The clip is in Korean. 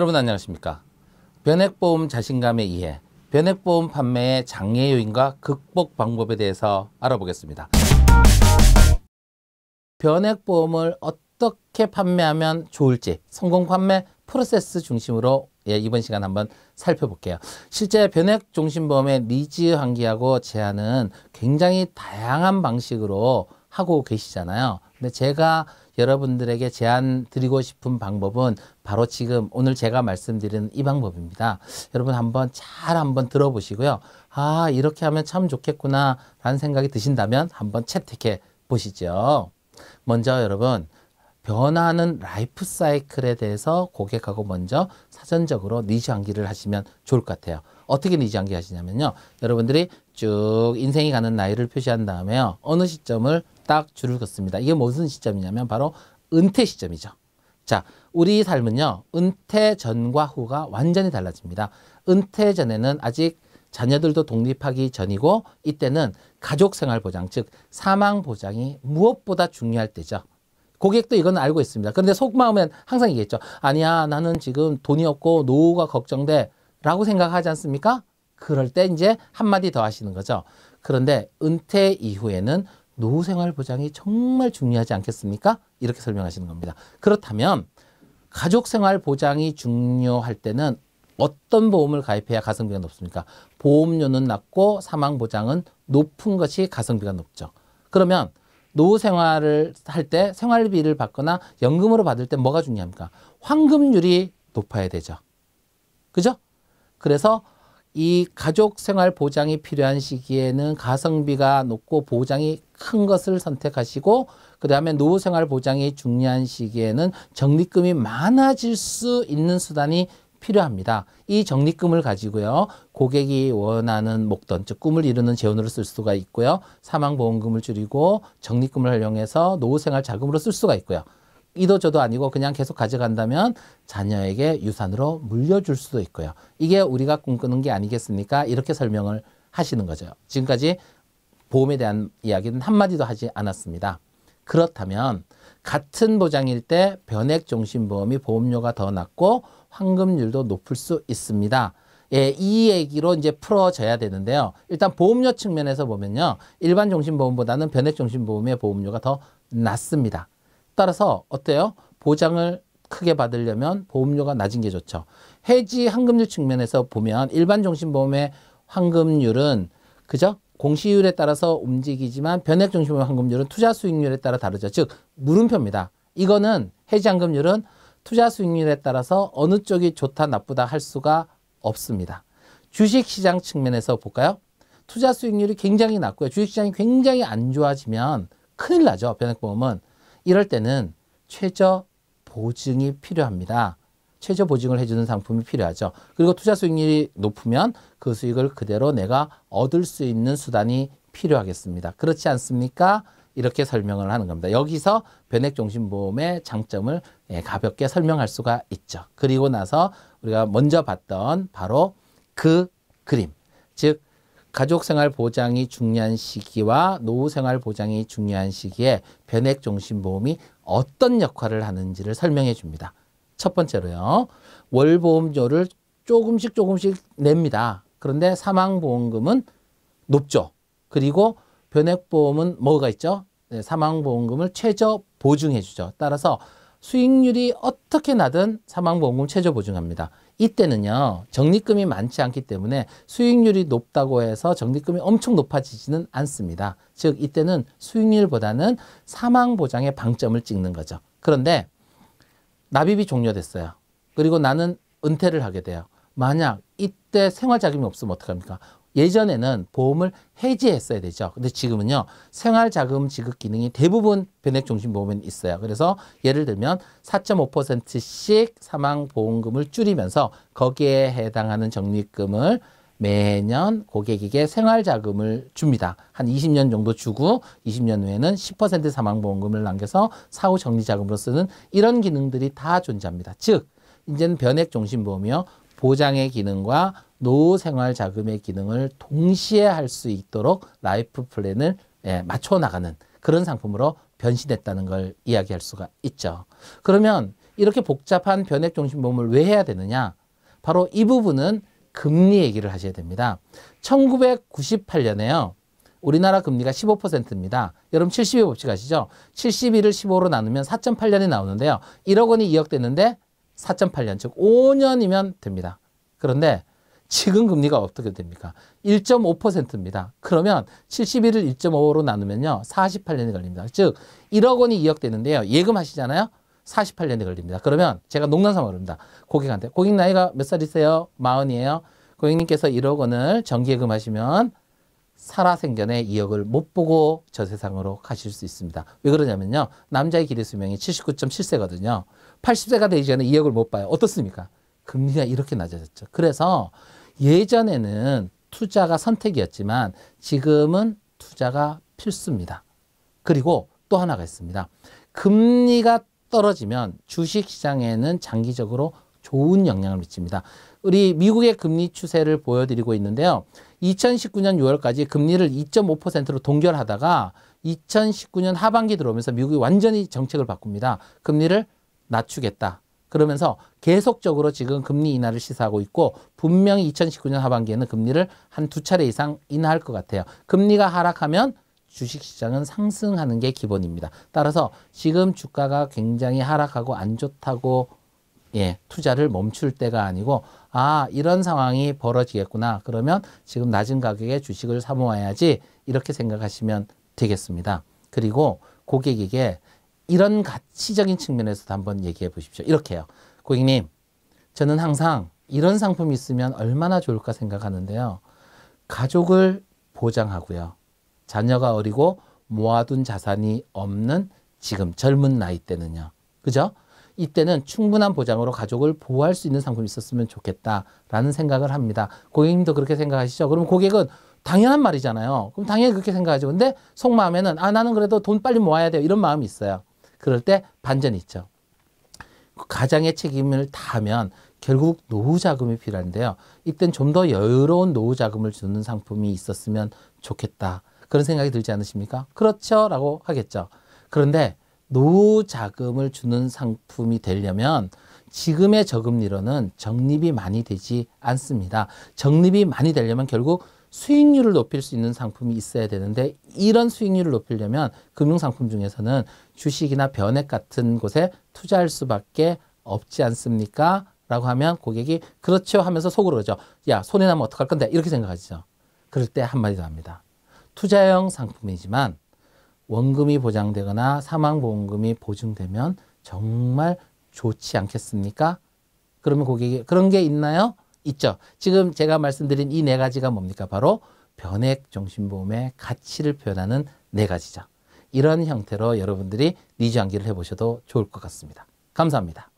여러분 안녕하십니까? 변액보험 자신감의 이해, 변액보험 판매의 장애 요인과 극복 방법에 대해서 알아보겠습니다. 변액보험을 어떻게 판매하면 좋을지 성공 판매 프로세스 중심으로 이번 시간 한번 살펴볼게요. 실제 변액종신보험의 니즈 환기하고 제한은 굉장히 다양한 방식으로 하고 계시잖아요. 근데 제가 여러분들에게 제안 드리고 싶은 방법은 바로 지금 오늘 제가 말씀드리는 이 방법입니다. 여러분 한번 들어보시고요. 아, 이렇게 하면 참 좋겠구나 라는 생각이 드신다면 한번 채택해 보시죠. 먼저 여러분, 변화하는 라이프 사이클에 대해서 고객하고 먼저 사전적으로 니즈 환기를 하시면 좋을 것 같아요. 어떻게 니즈 환기 하시냐면요. 여러분들이 쭉 인생이 가는 나이를 표시한 다음에요. 어느 시점을 딱 줄을 긋습니다. 이게 무슨 시점이냐면 바로 은퇴 시점이죠. 자, 우리 삶은요. 은퇴 전과 후가 완전히 달라집니다. 은퇴 전에는 아직 자녀들도 독립하기 전이고 이때는 가족생활보장, 즉 사망보장이 무엇보다 중요할 때죠. 고객도 이건 알고 있습니다. 그런데 속마음엔 항상 얘기했죠. 아니야, 나는 지금 돈이 없고 노후가 걱정돼 라고 생각하지 않습니까? 그럴 때 이제 한마디 더 하시는 거죠. 그런데 은퇴 이후에는 노후생활 보장이 정말 중요하지 않겠습니까? 이렇게 설명하시는 겁니다. 그렇다면 가족생활 보장이 중요할 때는 어떤 보험을 가입해야 가성비가 높습니까? 보험료는 낮고 사망보장은 높은 것이 가성비가 높죠. 그러면 노후 생활을 할 때 생활비를 받거나 연금으로 받을 때 뭐가 중요합니까? 환급률이 높아야 되죠. 그죠? 그래서 이 가족 생활 보장이 필요한 시기에는 가성비가 높고 보장이 큰 것을 선택하시고 그 다음에 노후 생활 보장이 중요한 시기에는 적립금이 많아질 수 있는 수단이 필요합니다. 이 적립금을 가지고요. 고객이 원하는 목돈, 즉 꿈을 이루는 재원으로 쓸 수가 있고요. 사망보험금을 줄이고 적립금을 활용해서 노후생활 자금으로 쓸 수가 있고요. 이도 저도 아니고 그냥 계속 가져간다면 자녀에게 유산으로 물려줄 수도 있고요. 이게 우리가 꿈꾸는 게 아니겠습니까? 이렇게 설명을 하시는 거죠. 지금까지 보험에 대한 이야기는 한마디도 하지 않았습니다. 그렇다면 같은 보장일 때 변액종신보험이 보험료가 더 낮고 환급률도 높을 수 있습니다. 예, 이 얘기로 이제 풀어져야 되는데요. 일단 보험료 측면에서 보면요. 일반 종신보험보다는 변액종신보험의 보험료가 더 낮습니다. 따라서 어때요? 보장을 크게 받으려면 보험료가 낮은 게 좋죠. 해지 환급률 측면에서 보면 일반 종신보험의 환급률은 그죠? 공시율에 따라서 움직이지만 변액종신보험 환급률은 투자 수익률에 따라 다르죠. 즉 물음표입니다. 이거는 해지 환급률은 투자 수익률에 따라서 어느 쪽이 좋다 나쁘다 할 수가 없습니다. 주식시장 측면에서 볼까요? 투자 수익률이 굉장히 낮고요. 주식시장이 굉장히 안 좋아지면 큰일 나죠. 변액보험은. 이럴 때는 최저 보증이 필요합니다. 최저 보증을 해주는 상품이 필요하죠. 그리고 투자 수익률이 높으면 그 수익을 그대로 내가 얻을 수 있는 수단이 필요하겠습니다. 그렇지 않습니까? 이렇게 설명을 하는 겁니다. 여기서 변액종신보험의 장점을 가볍게 설명할 수가 있죠. 그리고 나서 우리가 먼저 봤던 바로 그 그림, 즉 가족생활 보장이 중요한 시기와 노후생활 보장이 중요한 시기에 변액종신보험이 어떤 역할을 하는지를 설명해 줍니다. 첫 번째로요. 월보험료를 조금씩 냅니다. 그런데 사망보험금은 높죠. 그리고 변액보험은 뭐가 있죠? 네, 사망보험금을 최저 보증해 주죠. 따라서 수익률이 어떻게 나든 사망보험금 최저 보증합니다. 이때는요. 적립금이 많지 않기 때문에 수익률이 높다고 해서 적립금이 엄청 높아지지는 않습니다. 즉 이때는 수익률보다는 사망보장에 방점을 찍는 거죠. 그런데 납입이 종료됐어요. 그리고 나는 은퇴를 하게 돼요. 만약 이때 생활자금이 없으면 어떡합니까? 예전에는 보험을 해지했어야 되죠. 근데 지금은요. 생활자금 지급 기능이 대부분 변액종신보험에 있어요. 그래서 예를 들면 4.5%씩 사망보험금을 줄이면서 거기에 해당하는 적립금을 매년 고객에게 생활자금을 줍니다. 한 20년 정도 주고 20년 후에는 10% 사망보험금을 남겨서 사후 정리자금으로 쓰는 이런 기능들이 다 존재합니다. 즉 이제는 변액종신보험이요. 보장의 기능과 노후생활자금의 기능을 동시에 할 수 있도록 라이프 플랜을 맞춰 나가는 그런 상품으로 변신했다는 걸 이야기할 수가 있죠. 그러면 이렇게 복잡한 변액종신보험을 왜 해야 되느냐? 바로 이 부분은 금리 얘기를 하셔야 됩니다. 1998년에요. 우리나라 금리가 15%입니다. 여러분 70의 법칙 아시죠? 71을 15로 나누면 4.8년이 나오는데요. 1억 원이 2억 됐는데 4.8년, 즉 5년이면 됩니다. 그런데 지금 금리가 어떻게 됩니까? 1.5%입니다. 그러면 71을 1.5로 나누면요. 48년이 걸립니다. 즉 1억 원이 2억 되는데요. 예금하시잖아요. 48년이 걸립니다. 그러면 제가 농담삼아 그럽니다. 고객한테. 고객 나이가 몇 살이세요? 40이에요. 고객님께서 1억 원을 정기예금 하시면 살아생전에 2억을 못 보고 저 세상으로 가실 수 있습니다. 왜 그러냐면요. 남자의 기대 수명이 79.7세거든요. 80세가 되기 전에 2억을 못 봐요. 어떻습니까? 금리가 이렇게 낮아졌죠. 그래서 예전에는 투자가 선택이었지만 지금은 투자가 필수입니다. 그리고 또 하나가 있습니다. 금리가 떨어지면 주식시장에는 장기적으로 좋은 영향을 미칩니다. 우리 미국의 금리 추세를 보여드리고 있는데요. 2019년 6월까지 금리를 2.5%로 동결하다가 2019년 하반기 들어오면서 미국이 완전히 정책을 바꿉니다. 금리를 낮추겠다. 그러면서 계속적으로 지금 금리 인하를 시사하고 있고 분명히 2019년 하반기에는 금리를 한 2차례 이상 인하할 것 같아요. 금리가 하락하면 주식시장은 상승하는 게 기본입니다. 따라서 지금 주가가 굉장히 하락하고 안 좋다고 투자를 멈출 때가 아니고 이런 상황이 벌어지겠구나. 그러면 지금 낮은 가격에 주식을 사 모아야지 이렇게 생각하시면 되겠습니다. 그리고 고객에게 이런 가치적인 측면에서도 한번 얘기해 보십시오. 이렇게요. 고객님, 저는 항상 이런 상품이 있으면 얼마나 좋을까 생각하는데요. 가족을 보장하고요. 자녀가 어리고 모아둔 자산이 없는 지금 젊은 나이 때는요. 그죠? 이때는 충분한 보장으로 가족을 보호할 수 있는 상품이 있었으면 좋겠다라는 생각을 합니다. 고객님도 그렇게 생각하시죠? 그럼 고객은 당연한 말이잖아요. 그럼 당연히 그렇게 생각하죠. 근데 속마음에는 나는 그래도 돈 빨리 모아야 돼요. 이런 마음이 있어요. 그럴 때 반전이 있죠. 가장의 책임을 다하면 결국 노후 자금이 필요한데요. 이땐 좀 더 여유로운 노후 자금을 주는 상품이 있었으면 좋겠다. 그런 생각이 들지 않으십니까? 그렇죠. 라고 하겠죠. 그런데 노후 자금을 주는 상품이 되려면 지금의 저금리로는 적립이 많이 되지 않습니다. 적립이 많이 되려면 결국 수익률을 높일 수 있는 상품이 있어야 되는데 이런 수익률을 높이려면 금융상품 중에서는 주식이나 변액 같은 곳에 투자할 수밖에 없지 않습니까? 라고 하면 고객이 그렇죠 하면서 속으로 그러죠. 야, 손해나면 어떡할 건데? 이렇게 생각하시죠. 그럴 때 한마디 더 합니다. 투자형 상품이지만 원금이 보장되거나 사망보험금이 보증되면 정말 좋지 않겠습니까? 그러면 고객이 그런 게 있나요? 있죠. 지금 제가 말씀드린 이 네 가지가 뭡니까? 바로 변액종신보험의 가치를 표현하는 네 가지죠. 이런 형태로 여러분들이 니즈 암기를 해보셔도 좋을 것 같습니다. 감사합니다.